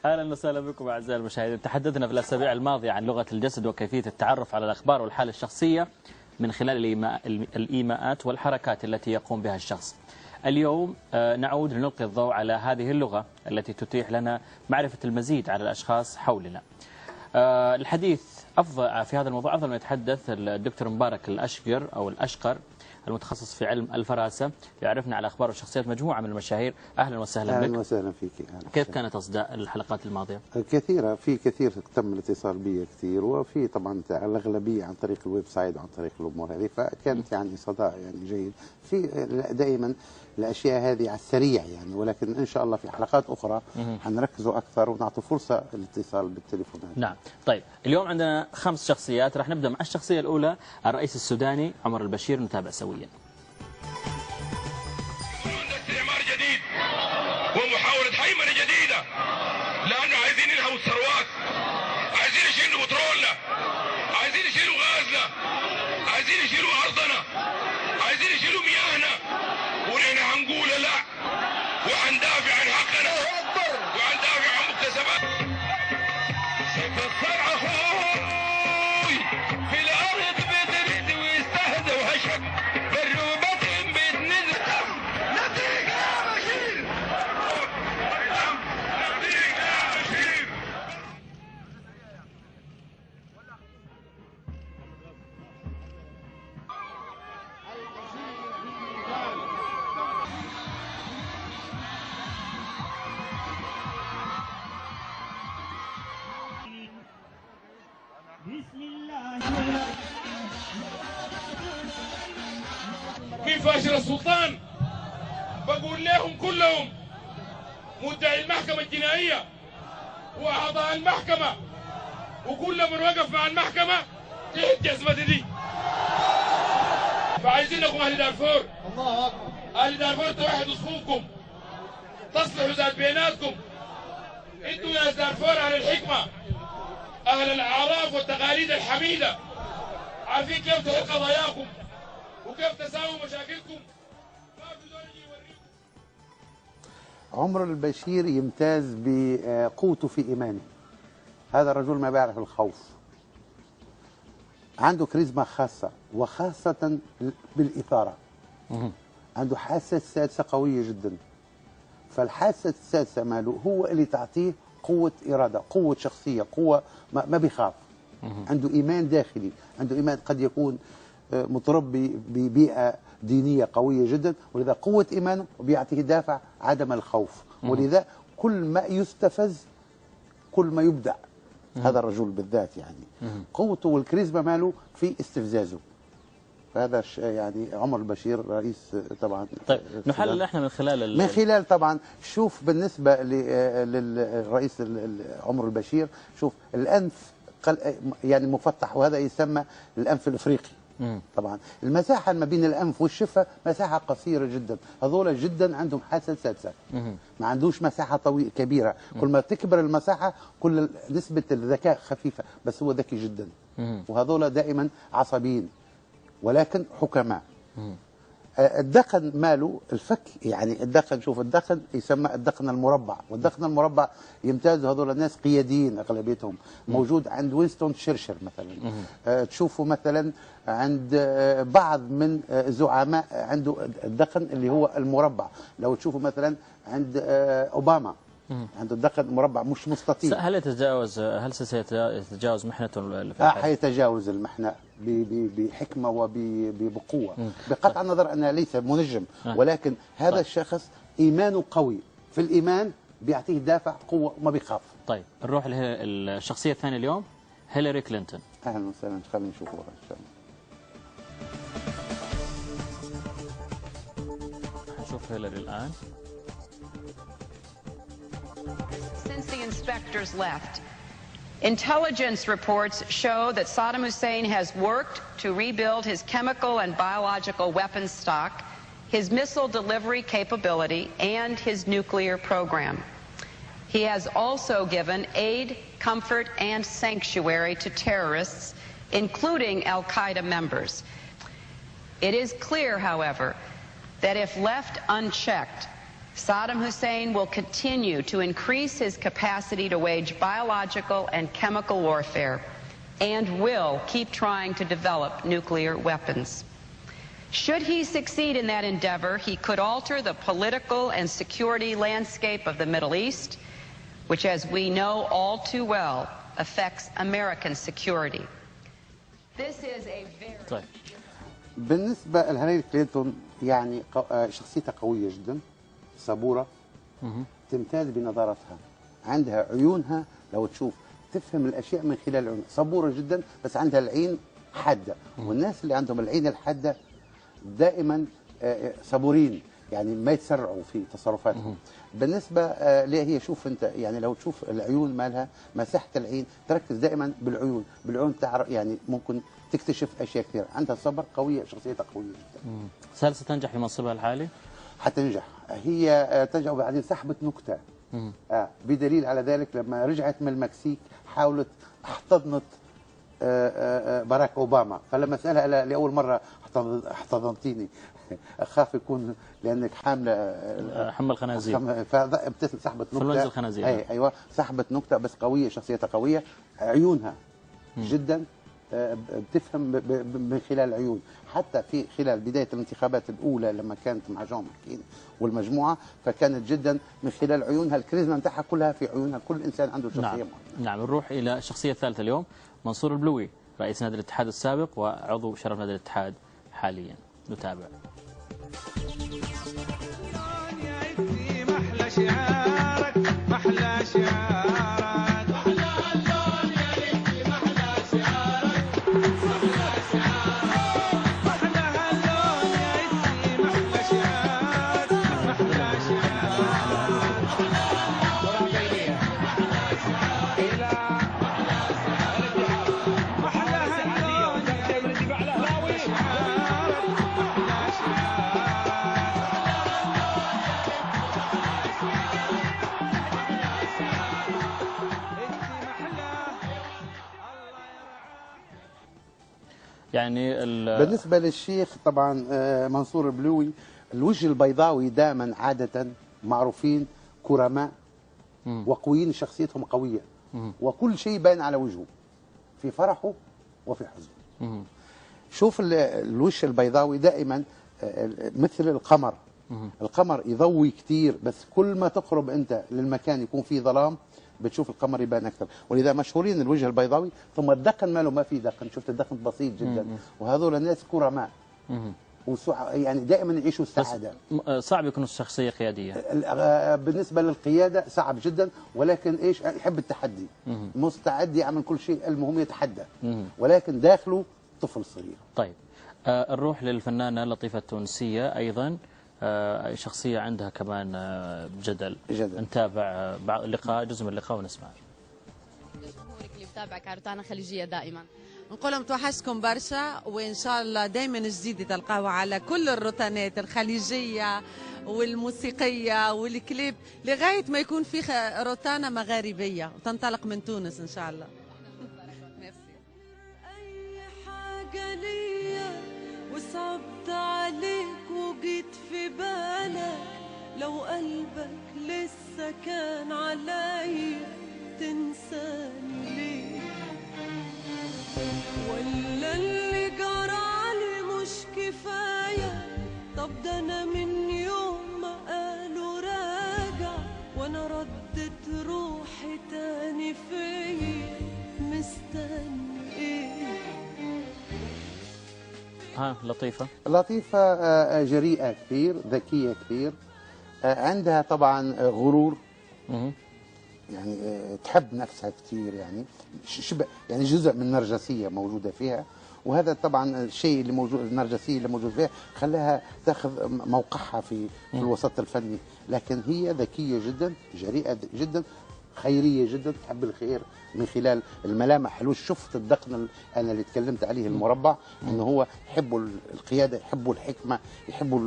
اهلا وسهلا بكم اعزائي المشاهدين. تحدثنا في الاسابيع الماضيه عن لغه الجسد وكيفيه التعرف على الاخبار والحاله الشخصيه من خلال الايماءات والحركات التي يقوم بها الشخص. اليوم نعود لنلقي الضوء على هذه اللغه التي تتيح لنا معرفه المزيد على الاشخاص حولنا. الحديث افضل في هذا الموضوع افضل ما يتحدث الدكتور مبارك الاشقر او الاشقر المتخصص في علم الفراسة، يعرفنا على أخبار وشخصيات مجموعة من المشاهير. أهلا وسهلا بك. أهلا وسهلا فيك. كيف كانت أصداء الحلقات الماضية؟ كثيرة، في كثير تم الاتصال بي كثير، وفي طبعا الأغلبية عن طريق الويب سايت وعن طريق الأمور هذه، فكانت يعني صداء يعني جيد. في دائما الأشياء هذه على السريع يعني، ولكن إن شاء الله في حلقات أخرى حنركزوا أكثر ونعطي فرصة الاتصال بالتليفونات. نعم. طيب اليوم عندنا 5 شخصيات، راح نبدأ مع الشخصية الأولى الرئيس السوداني عمر البشير، نتابع سويا. استعمار جديد ومحاولة هيمنة جديدة، لأنه عايزين ينهبوا الثروات، عايزين يشيلوا بترولنا، عايزين يشيلوا غازنا، عايزين يشيلوا أرضنا، عايزين يشيلوا مياهنا، ونحن هنقول لا، وهندافع عن حقنا، وهندافع عن مكتسباتنا. ستتصنع أخوي في الأرض بترد ويستهدى وهشك بالروبة بتنزل. نتيجة يا بشير، نتيجة يا بشير. مين فاشل السلطان؟ بقول لهم كلهم مدعي المحكمة الجنائية وأعضاء المحكمة وكل من وقف مع المحكمة تحت جزمتي دي. فعايزينكم أهل دارفور، الله أكبر، أهل دارفور توحدوا صفوفكم، تصلحوا ذات بيناتكم. انتوا يا دارفور أهل الحكمة، أهل الأعراف والتقاليد الحميدة، عارفين كيف تحل قضاياكم وكيف تساووا مشاكلكم. عمر البشير يمتاز بقوته في إيمانه. هذا الرجل ما بيعرف الخوف، عنده كاريزما خاصة، وخاصة بالإثارة. عنده حاسة سادسة قوية جدا، فالحاسة السادسة ماله هو اللي تعطيه قوة إرادة، قوة شخصية، قوة ما بيخاف. عنده إيمان داخلي، عنده إيمان قد يكون متربي ببيئة دينية قوية جدا، ولذا قوة إيمانه بيعطيه دافع عدم الخوف، ولذا كل ما يستفز كل ما يبدع. هذا الرجل بالذات يعني قوته والكاريزما ماله في استفزازه. فهذا يعني عمر البشير رئيس طبعا. طيب نحلل احنا من خلال طبعا. شوف بالنسبة للرئيس عمر البشير، شوف الأنف يعني مفتح، وهذا يسمى الأنف الأفريقي. طبعا المساحة ما بين الأنف والشفة مساحة قصيرة جدا، هذول جدا عندهم حاسة سادسة، ما عندوش مساحة طويلة كبيرة. كل ما تكبر المساحة كل نسبة الذكاء خفيفة، بس هو ذكي جدا. وهذول دائما عصبيين ولكن حكماء. الدقن ماله الفك، يعني الدقن، شوف الدقن يسمى الدقن المربع، والدقن المربع يمتاز هذول الناس قياديين اغلبيتهم. موجود عند وينستون تشرشل مثلا، تشوفوا مثلا عند بعض من زعماء عنده الدقن اللي هو المربع. لو تشوفوا مثلا عند اوباما عنده الدقن مربع مش مستطيل. هل سيتجاوز محنته؟ حيتجاوز المحنة بحكمة وبقوة، بقطع النظر أنه ليس منجم، ولكن هذا الشخص إيمانه قوي، في الإيمان بيعطيه دافع قوة وما بيخاف. طيب نروح للشخصية الثانية اليوم، هيلاري كلينتون. أهلا وسهلا، خلينا نشوفوها إن شاء الله. نشوف هيلاري الآن. Since the inspectors left, intelligence reports show that Saddam Hussein has worked to rebuild his chemical and biological weapons stock, his missile delivery capability, and his nuclear program. He has also given aid, comfort, and sanctuary to terrorists, including al-Qaeda members. It is clear, however, that if left unchecked, Saddam Hussein will continue to increase his capacity to wage biological and chemical warfare and will keep trying to develop nuclear weapons. Should he succeed in that endeavor, he could alter the political and security landscape of the Middle East, which, as we know all too well, affects American security. This is a very... طيب. بالنسبة لهيلاري كلينتون يعني شخصيتها قوية جدا، صبورة، تمتاز بنظرتها، عندها عيونها لو تشوف تفهم الأشياء من خلال العيون، صبورة جدا بس عندها العين حادة، والناس اللي عندهم العين الحادة دائما صبورين، يعني ما يتسرعوا في تصرفاتهم. بالنسبة ليه هي شوف انت يعني لو تشوف العيون مالها مساحة العين تركز دائما بالعيون، بالعيون تعرف يعني ممكن تكتشف اشياء كثيرة، عندها صبر، قوية، شخصيتها قوية جدا. هل ستنجح في منصبها الحالي؟ حتنجح، هي تنجح وبعدين سحبت نكتة. بدليل على ذلك لما رجعت من المكسيك حاولت احتضنت باراك اوباما، فلما سالها لاول مره احتضنتيني اخاف يكون لانك حامله حمل خنازير، فابتسم سحبت نكته في المنزل خنازير. ايوه سحبت نكته بس قويه، شخصيتها قويه، عيونها جدا بتفهم من خلال العيون، حتى في خلال بدايه الانتخابات الاولى لما كانت مع جون ماكين والمجموعه فكانت جدا من خلال عيونها، الكاريزما نتاعها كلها في عيونها، كل انسان عنده شخصيه معينه. نعم نروح الى الشخصيه الثالثه اليوم، منصور البلوي، رئيس نادي الاتحاد السابق وعضو شرف نادي الاتحاد حاليا، نتابع. محلى شعارك محلى شعارك يعني بالنسبة للشيخ طبعا منصور البلوي، الوجه البيضاوي دائما عادة معروفين كرماء وقويين، شخصيتهم قوية وكل شيء باين على وجهه في فرحه وفي حزنه. شوف الوجه البيضاوي دائما مثل القمر، القمر يضوي كثير بس كل ما تقرب انت للمكان يكون فيه ظلام بتشوف القمر يبان اكثر، ولذا مشهورين الوجه البيضاوي. ثم الدقن ماله ما في دقن، شفت الدقن بسيط جدا، وهذول الناس كرماء يعني دائما يعيشوا السعاده. صعب يكون الشخصيه قياديه. بالنسبه للقياده صعب جدا، ولكن ايش يحب التحدي، مستعد يعمل كل شيء، المهم يتحدى، ولكن داخله طفل صغير. طيب نروح للفنانه لطيفه التونسيه، ايضا شخصية عندها كمان جدل. نتابع لقاء، جزء من اللقاء ونسمع. جمهورك اللي بتابعك على روتانا خليجية دائما، نقول لهم توحشكم برشا، وإن شاء الله دائما جديد تلقاوها على كل الروتانات الخليجية والموسيقية والكليب لغاية ما يكون في روتانا مغاربية وتنطلق من تونس إن شاء الله. أي حاجة ليا وصعبت عليك وجيت في بالك، لو قلبك لسه كان عليا تنساني ليه، ولا اللي جرالي مش كفاية؟ طب ده أنا من يوم ما قالوا راجع وأنا ردت روحي تاني فيا، مستني إيه؟ لطيفة جريئة كثير، ذكية كثير، عندها طبعا غرور، يعني تحب نفسها كثير، يعني يعني جزء من النرجسية موجودة فيها، وهذا طبعا الشيء اللي موجود، النرجسية اللي موجود فيها خلاها تاخذ موقعها في الوسط الفني، لكن هي ذكية جدا، جريئة جدا، خيريه جدا، تحب الخير من خلال الملامح الوجه. شفت الدقن انا اللي تكلمت عليه المربع، انه هو يحبوا القياده، يحبوا الحكمه، يحبوا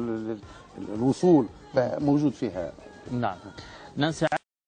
الوصول، فموجود فيها. نعم. نانسي